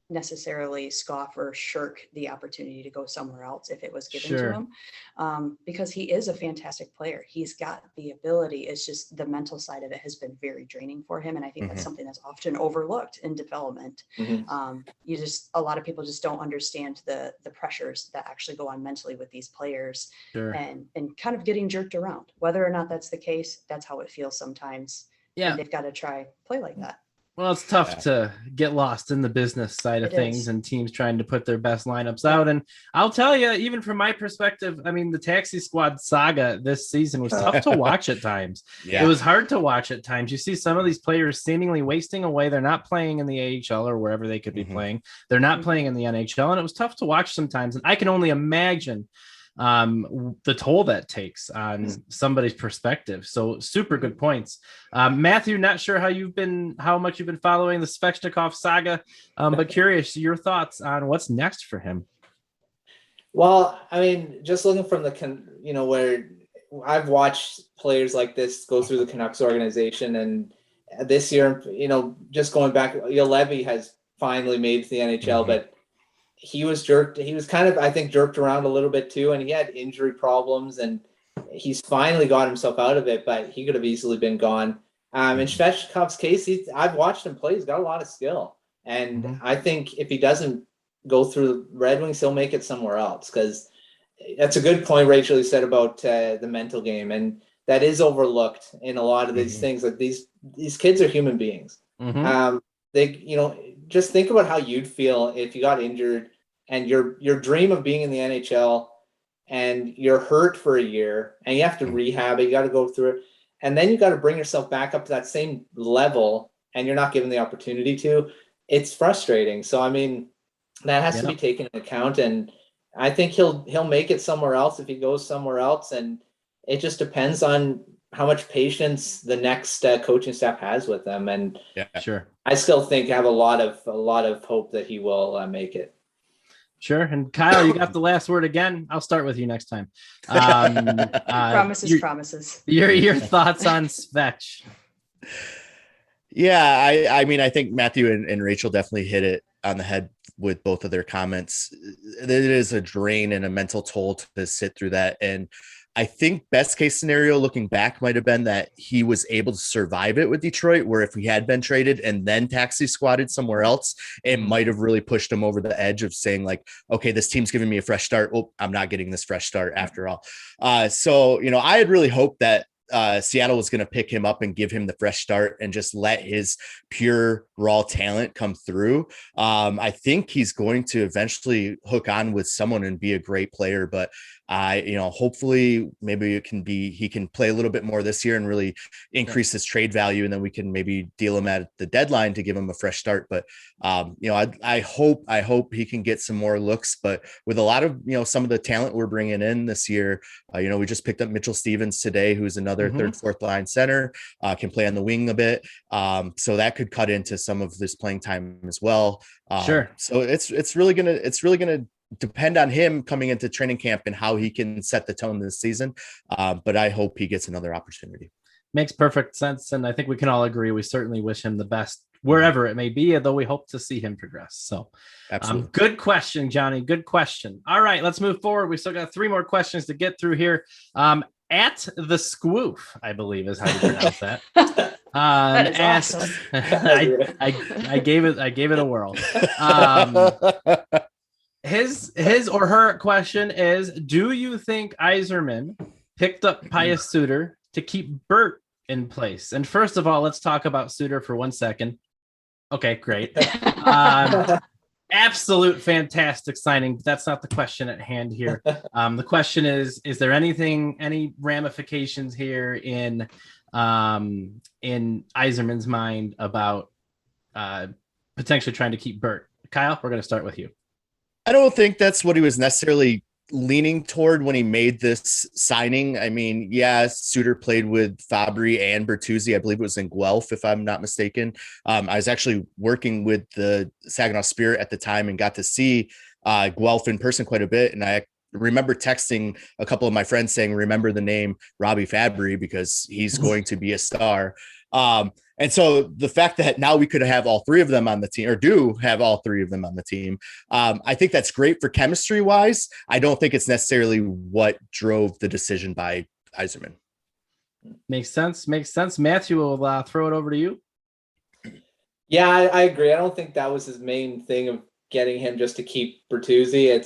necessarily scoff or shirk the opportunity to go somewhere else if it was given to him, because he is a fantastic player. He's got the ability. It's just the mental side of it has been very draining for him, and I think that's something that's often overlooked in development. A lot of people just don't understand the pressures that actually go on mentally with these players, and kind of getting jerked around. Whether or not that's the case, that's how it feels sometimes. And they've got to try play like that. Well, it's tough to get lost in the business side of things and teams trying to put their best lineups out. And I'll tell you, even from my perspective, I mean, the taxi squad saga this season was tough to watch at times. It was hard to watch at times. You see some of these players seemingly wasting away. They're not playing in the AHL or wherever they could be playing. They're not playing in the NHL. And it was tough to watch sometimes. And I can only imagine the toll that takes on somebody's perspective. So super good points. Matthew, not sure how much you've been following the Svechnikov saga, but curious your thoughts on what's next for him. Well, I mean, just looking from where I've watched players like this go through the Canucks organization, and this year, just going back, Levy has finally made it to the NHL, but he was jerked. He was kind of, I think, jerked around a little bit too, and he had injury problems, and he's finally got himself out of it, but he could have easily been gone. In Svechnikov's case, I've watched him play. He's got a lot of skill, and I think if he doesn't go through the Red Wings, he'll make it somewhere else, because that's a good point Rachel said about the mental game, and that is overlooked in a lot of these things. Like these kids are human beings. They, just think about how you'd feel if you got injured and your dream of being in the NHL and you're hurt for a year and you have to rehab it, you got to go through it. And then you got to bring yourself back up to that same level and you're not given the opportunity to. It's frustrating. So, I mean, that has to be taken into account. And I think he'll make it somewhere else if he goes somewhere else. And it just depends on how much patience the next coaching staff has with them. And I still think I have a lot of hope that he will make it. Sure. And Kyle, you got the last word again. I'll start with you next time. Promises. Your thoughts on Svech? Yeah, I mean, I think Matthew and Rachel definitely hit it on the head with both of their comments. It is a drain and a mental toll to sit through that. And I think best case scenario looking back might have been that he was able to survive it with Detroit, where if he had been traded and then taxi squatted somewhere else, it might have really pushed him over the edge of saying like, okay, this team's giving me a fresh start. Oh, I'm not getting this fresh start after all. So, I had really hoped that Seattle was going to pick him up and give him the fresh start and just let his pure raw talent come through. I think he's going to eventually hook on with someone and be a great player, but hopefully maybe he can play a little bit more this year and really increase his trade value. And then we can maybe deal him at the deadline to give him a fresh start. But, I hope he can get some more looks, but with a lot of, some of the talent we're bringing in this year, we just picked up Mitchell Stevens today, who's another third, fourth line center, can play on the wing a bit. So that could cut into some of this playing time as well. Sure. So it's really going to depend on him coming into training camp and how he can set the tone this season. But I hope he gets another opportunity. Makes perfect sense. And I think we can all agree, we certainly wish him the best wherever it may be, although we hope to see him progress. So absolutely. Good question, Johnny. Good question. All right, let's move forward. We still got 3 more questions to get through here. At the Squoof, I believe is how you pronounce that. That is asked, awesome. I gave it a whirl. His or her question is, do you think Yzerman picked up Pius Suter to keep Bert in place? And first of all, let's talk about Suter for 1 second. Okay, great. Absolute fantastic signing, but that's not the question at hand here. The question is there any ramifications here in Yzerman's mind about potentially trying to keep Bert? Kyle, we're going to start with you. I don't think that's what he was necessarily leaning toward when he made this signing. I mean, yeah, Suter played with Fabry and Bertuzzi. I believe it was in Guelph, if I'm not mistaken. I was actually working with the Saginaw Spirit at the time and got to see Guelph in person quite a bit. And I remember texting a couple of my friends saying, remember the name Robbie Fabry because he's going to be a star. And so the fact that now we could have all 3 of them on the team, or do have all 3 of them on the team, I think that's great for chemistry wise. I don't think it's necessarily what drove the decision by Yzerman. Makes sense. Matthew, will throw it over to you. Yeah, I agree. I don't think that was his main thing of getting him just to keep Bertuzzi.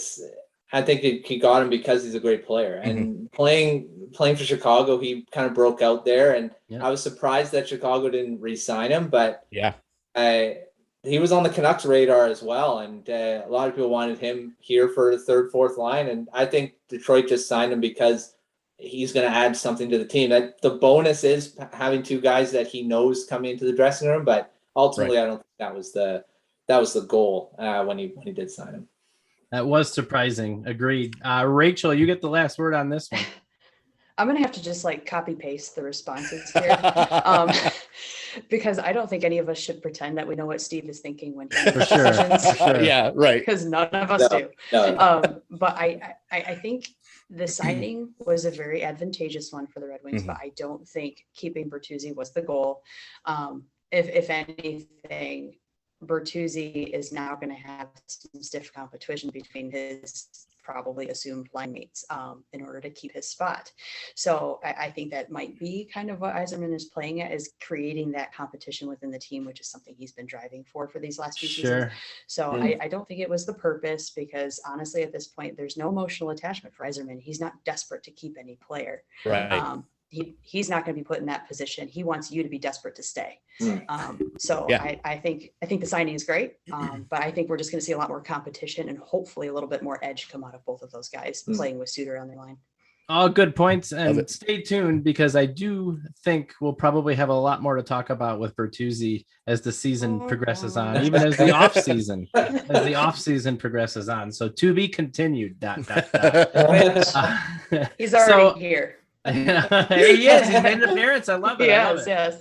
I think he got him because he's a great player, and playing for Chicago, he kind of broke out there, and I was surprised that Chicago didn't re-sign him, but he was on the Canucks radar as well, and a lot of people wanted him here for the third, fourth line, and I think Detroit just signed him because he's going to add something to the team. That the bonus is having 2 guys that he knows coming into the dressing room, but ultimately, I don't think that was the goal when he did sign him. That was surprising. Agreed. Rachel, you get the last word on this one. I'm going to have to just copy paste the responses here because I don't think any of us should pretend that we know what Steve is thinking when he makes decisions. For sure. Yeah, right. Because none of us do. No. But I think the signing was a very advantageous one for the Red Wings, but I don't think keeping Bertuzzi was the goal. If anything, Bertuzzi is now going to have some stiff competition between his probably assumed line mates in order to keep his spot. So I think that might be kind of what Yzerman is playing at, is creating that competition within the team, which is something he's been driving for these last few seasons. So I don't think it was the purpose, because honestly, at this point, there's no emotional attachment for Yzerman. He's not desperate to keep any player. Right. He's not going to be put in that position. He wants you to be desperate to stay. I think the signing is great, but I think we're just going to see a lot more competition and hopefully a little bit more edge come out of both of those guys playing with Suter on their line. All good points, and stay tuned because I do think we'll probably have a lot more to talk about with Bertuzzi as the season progresses on, even as the off season progresses on. So to be continued. He's already here. He is. He's made an appearance. I love it. Yes.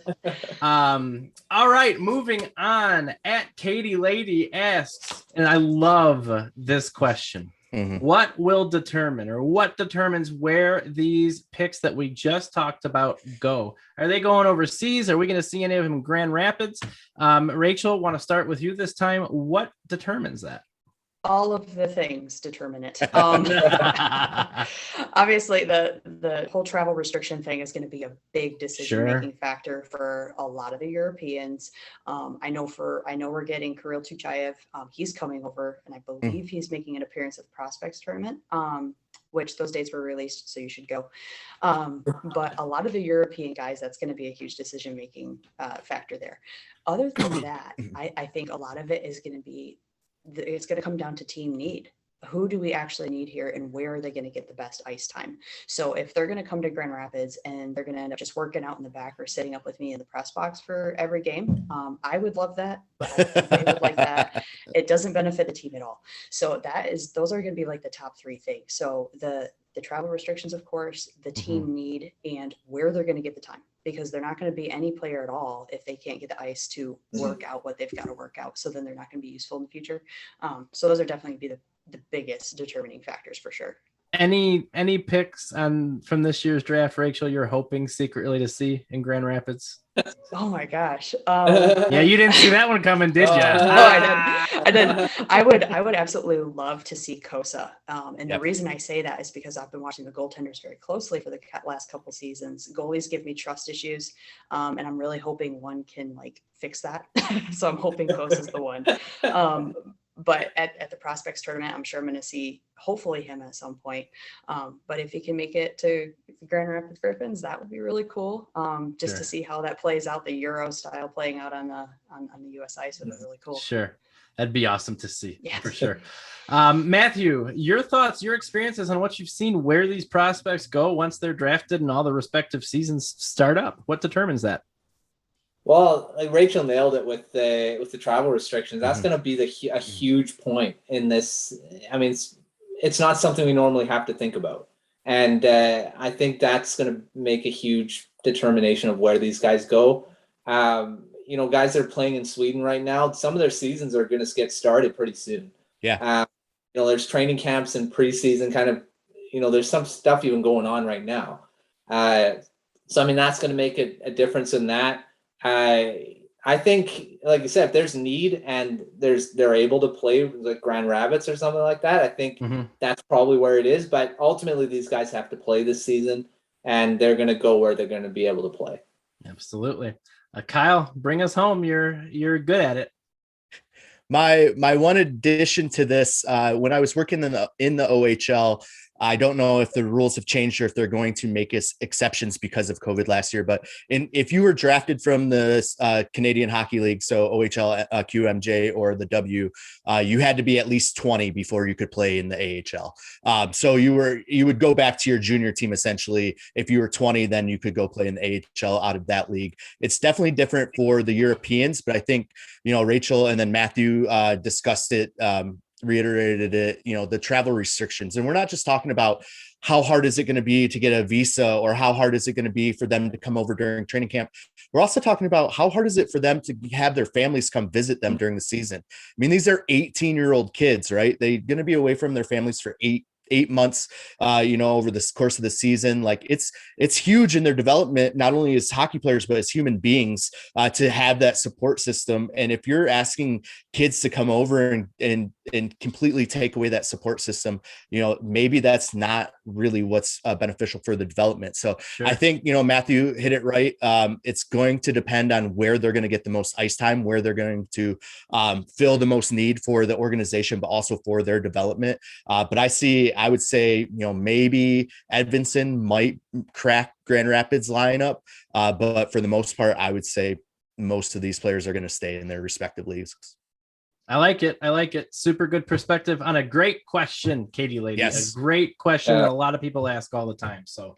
All right, moving on. At Katie Lady asks, and I love this question. What will determine, or what determines where these picks that we just talked about go? Are they going overseas? Are we going to see any of them in Grand Rapids? Rachel, want to start with you this time. What determines that? All of the things determine it. Obviously, the whole travel restriction thing is going to be a big decision-making factor for a lot of the Europeans. I know we're getting Kirill Tuchayev. He's coming over, and I believe he's making an appearance at the Prospects tournament, which those dates were released, so you should go. But a lot of the European guys, that's going to be a huge decision-making factor there. Other than that, I think a lot of it is going to be, it's going to come down to team need. Who do we actually need here, and where are they going to get the best ice time? So if they're going to come to Grand Rapids and they're going to end up just working out in the back or sitting up with me in the press box for every game, I would love that, but I don't think they would like that. It doesn't benefit the team at all. So those are going to be like the top three things. So the travel restrictions, of course, the team need, and where they're going to get the time, because they're not going to be any player at all if they can't get the ice to work out what they've got to work out. So then they're not going to be useful in the future. So those are definitely be the biggest determining factors for sure. Any picks from this year's draft, Rachel, you're hoping secretly to see in Grand Rapids? Oh my gosh. Yeah, you didn't see that one coming, did you? No, I didn't. I would absolutely love to see Cossa. And the reason I say that is because I've been watching the goaltenders very closely for the last couple seasons. Goalies give me trust issues, and I'm really hoping one can fix that. So I'm hoping Cossa's the one. But at the Prospects tournament, I'm sure I'm going to see hopefully him at some point. But if he can make it to Grand Rapids Griffins, that would be really cool. Just to see how that plays out, the Euro style playing out on the US ice would be really cool. Sure. That'd be awesome to see. Yes. For sure. Matthew, your thoughts, your experiences on what you've seen, where these prospects go once they're drafted and all the respective seasons start up. What determines that? Well, Rachel nailed it with the travel restrictions. That's going to be a huge point in this. I mean, it's not something we normally have to think about, and I think that's going to make a huge determination of where these guys go. Guys that are playing in Sweden right now, some of their seasons are going to get started pretty soon. Yeah. There's training camps and preseason kind of. There's some stuff even going on right now. So I mean, that's going to make a difference in that. I think, like you said, if there's need and they're able to play like Grand Rapids or something like that, I think that's probably where it is. But ultimately, these guys have to play this season, and they're going to go where they're going to be able to play. Absolutely. Kyle, bring us home. You're good at it. My one addition to this, when I was working in the OHL, I don't know if the rules have changed or if they're going to make exceptions because of COVID last year. But if you were drafted from the Canadian Hockey League, so OHL, QMJ, or the W, you had to be at least 20 before you could play in the AHL. So you would go back to your junior team essentially. If you were 20, then you could go play in the AHL out of that league. It's definitely different for the Europeans, but I think Rachel and then Matthew discussed it. Reiterated it, the travel restrictions. And we're not just talking about how hard is it going to be to get a visa or how hard is it going to be for them to come over during training camp. We're also talking about how hard is it for them to have their families come visit them during the season. I mean, these are 18-year-old kids, right? They're going to be away from their families for eight months, over the course of the season. Like it's huge in their development, not only as hockey players, but as human beings, to have that support system. And if you're asking kids to come over and completely take away that support system, maybe that's not really what's beneficial for the development. So sure. I think, Matthew hit it right. It's going to depend on where they're going to get the most ice time, where they're going to fill the most need for the organization, but also for their development. But I would say, maybe Edvinsson might crack Grand Rapids lineup. But for the most part, I would say most of these players are going to stay in their respective leagues. I like it. Super good perspective on a great question, Katie Lady. Yes. A great question that a lot of people ask all the time. So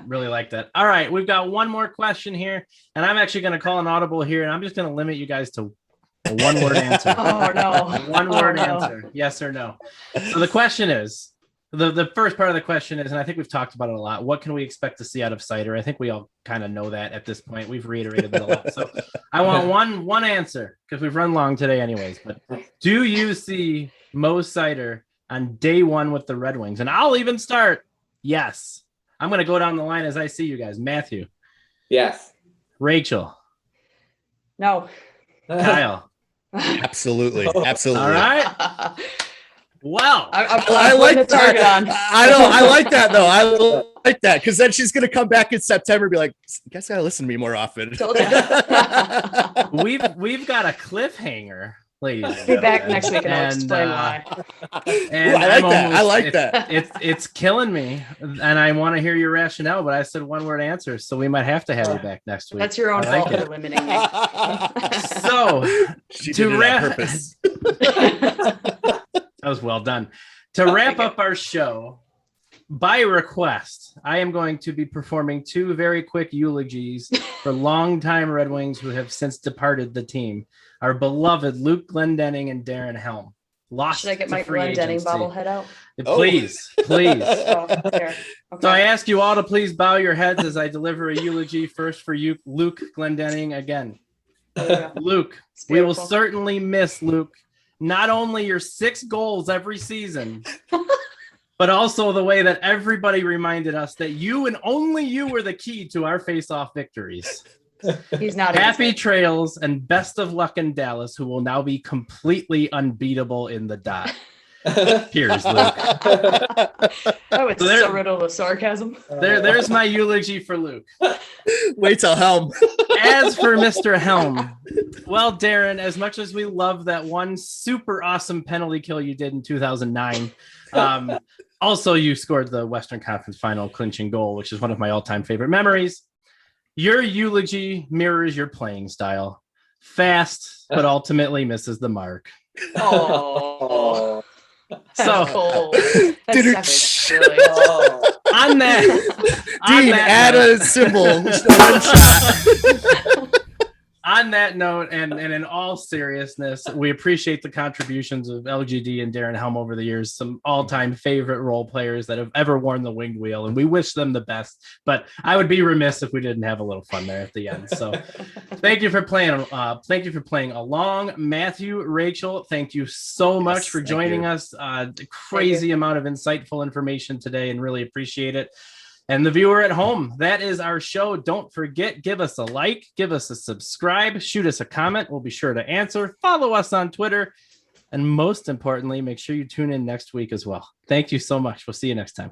really like that. All right. We've got one more question here, and I'm actually going to call an audible here, and I'm just going to limit you guys to a one-word answer. Oh, no. One-word answer. Yes or no. So the question is, the first part of the question is, and I think we've talked about it a lot, what can we expect to see out of Zator? I think we all kind of know that at this point. We've reiterated that a lot. So I want one answer, because we've run long today anyways. But do you see Mo Zator on day one with the Red Wings? And I'll even start. Yes. I'm going to go down the line as I see you guys. Matthew. Yes. Rachel. No. Kyle. Absolutely. All right. Well, I like the target on. I like that though. I like that because then she's gonna come back in September and be like, "You guys gotta listen to me more often." we've got a cliffhanger, ladies. Be back next week and I'll explain why. And I like that. It's killing me, and I want to hear your rationale. But I said one-word answers, so we might have to have you back next week. That's your own fault for limiting me. So to wrap. That was well done. To wrap up our show, by request, I am going to be performing 2 very quick eulogies for longtime Red Wings who have since departed the team. Our beloved Luke Glendening and Darren Helm. Should I get my Glendening bobblehead out? Please. Oh, okay. So I ask you all to please bow your heads as I deliver a eulogy first for you, Luke Glendening again. Luke, we will certainly miss Luke. Not only your 6 goals every season, but also the way that everybody reminded us that you and only you were the key to our face-off victories. He's not happy trails and best of luck in Dallas, who will now be completely unbeatable in the dot. Cheers, Luke. Oh, it's so riddled with sarcasm. There's my eulogy for Luke. Wait till Helm. As for Mr. Helm, well, Darren, as much as we love that one super awesome penalty kill you did in 2009, also you scored the Western Conference Final clinching goal, which is one of my all-time favorite memories. Your eulogy mirrors your playing style. Fast, but ultimately misses the mark. Oh. So, that's really. on that, Dean, add a symbol. On that note, and in all seriousness, we appreciate the contributions of LGD and Darren Helm over the years, some all-time favorite role players that have ever worn the winged wheel, and we wish them the best. But I would be remiss if we didn't have a little fun there at the end. So thank you for playing. Thank you for playing along. Matthew, Rachel, thank you so much for joining us. Crazy amount of insightful information today, and really appreciate it. And the viewer at home, that is our show. Don't forget, give us a like, give us a subscribe, shoot us a comment. We'll be sure to answer. Follow us on Twitter. And most importantly, make sure you tune in next week as well. Thank you so much. We'll see you next time.